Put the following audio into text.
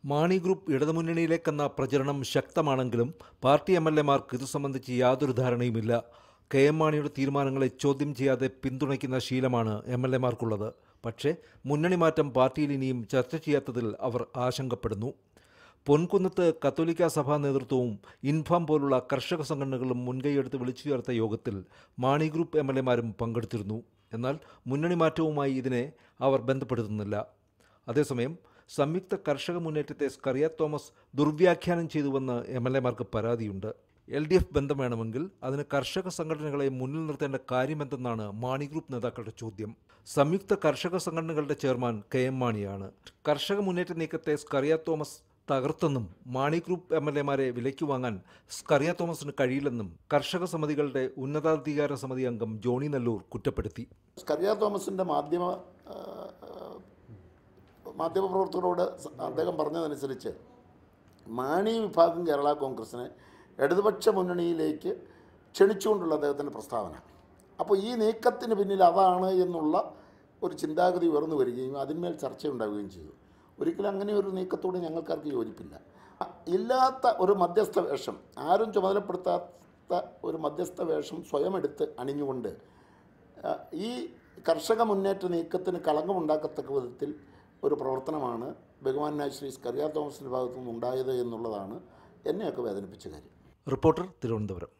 Mani group ഇടതുമുന്നണിയിലേക്കെന്ന പ്രചരണം ശക്തമാണെങ്കിലും party എംഎൽഎമാർക്ക് ഇത് സംബന്ധിച്ച് യാതൊരു ധാരണയുമില്ല. കെ എം മാണിയുടെ തീരുമാനങ്ങളെ ചോദ്യം ചെയ്യാതെ പിന്തുണയ്ക്കുന്ന ശീലമാണ് എംഎൽഎമാർക്കുള്ളത്. പക്ഷേ മുന്നണി മാറ്റം പാർട്ടിയിൽ ഇനിയും ചർച്ച ചെയ്യാത്തതിൽ അവർ ആശങ്കപ്പെടുന്നു. പൊൻകുന്നത്ത് കത്തോലിക്ക സഭാ നേതൃത്വവും ഇൻഫാം പോലുള്ള കർഷക സംഘടനകളും മുൻകൈയെടുത്ത് വിളിച്ചു ചേർത്ത യോഗത്തിൽ മാണി ഗ്രൂപ്പ് എംഎൽഎമാരും പങ്കെടുത്തിരുന്നു. എന്നാൽ മുന്നണി മാറ്റവുമായി ഇതിനെ അവർ ബന്ധപ്പെടുത്തുന്നില്ല. അതേസമയം സംയുക്ത കർഷക മുന്നേറ്റത്തെ സ്കറിയ തോമസ് ദുർവ്യാഖ്യാനം ചെയ്തുവെന്ന് എംഎൽഎമാർക്ക് പരാതിയുണ്ട്. LDF ബന്ധം വേണമെങ്കിൽ അതിന് കർഷക സംഘടനകളെ മുന്നിൽ നിർത്തേണ്ട കാര്യമെന്തെന്നാണ് മാണി ഗ്രൂപ്പ് നേതാക്കളുടെ ചോദ്യം. സംയുക്ത കർഷക സംഘടനകളുടെ ചെയർമാൻ കെ എം മാണിയാണ്. കർഷക മുന്നേറ്റ നീക്കത്തെ സ്കറിയ തോമസ് തകർത്തെന്നും മാണി ഗ്രൂപ്പ് എംഎൽഎമാരെ വിലയ്ക്ക് വാങ്ങാൻ സ്കറിയ തോമസിന് കഴിയില്ലെന്നും കർഷക സമിതികളുടെ ഉന്നതാധികാര സമിതി അംഗം ജോണി നെല്ലൂർ കുറ്റപ്പെടുത്തി. സ്കറിയ തോമസിൻ്റെ മാധ്യമപ്രവർത്തകരോട് അദ്ദേഹം പറഞ്ഞതനുസരിച്ച് മാണി വിഭാഗം കേരള കോൺഗ്രസിനെ ഇടതുപക്ഷ മുന്നണിയിലേക്ക് ക്ഷണിച്ചുകൊണ്ടുള്ള അദ്ദേഹത്തിൻ്റെ പ്രസ്താവന. അപ്പോൾ ഈ നീക്കത്തിന് പിന്നിൽ അതാണ് എന്നുള്ള ഒരു ചിന്താഗതി ഉയർന്നു വരികയും അതിന്മേൽ ചർച്ചയുണ്ടാവുകയും ചെയ്തു. ഒരിക്കലും അങ്ങനെ ഒരു നീക്കത്തോട് ഞങ്ങൾക്കാർക്ക് യോജിപ്പില്ല. ഇല്ലാത്ത ഒരു മധ്യസ്ഥ വേഷം, ആരും ചുമതലപ്പെടുത്താത്ത ഒരു മധ്യസ്ഥ വേഷം സ്വയം എടുത്ത് അണിഞ്ഞുകൊണ്ട് ഈ കർഷക മുന്നേറ്റ നീക്കത്തിന് കളങ്കമുണ്ടാക്കത്തക്ക വിധത്തിൽ ഒരു പ്രവർത്തനമാണ് ബഹുമാനായ ശ്രീ സ്കറിയ തോമസിൻ്റെ ഭാഗത്തു നിന്നുണ്ടായത് എന്നുള്ളതാണ് എന്നെയൊക്കെ വേദനിപ്പിച്ച കാര്യം. റിപ്പോർട്ടർ, തിരുവനന്തപുരം.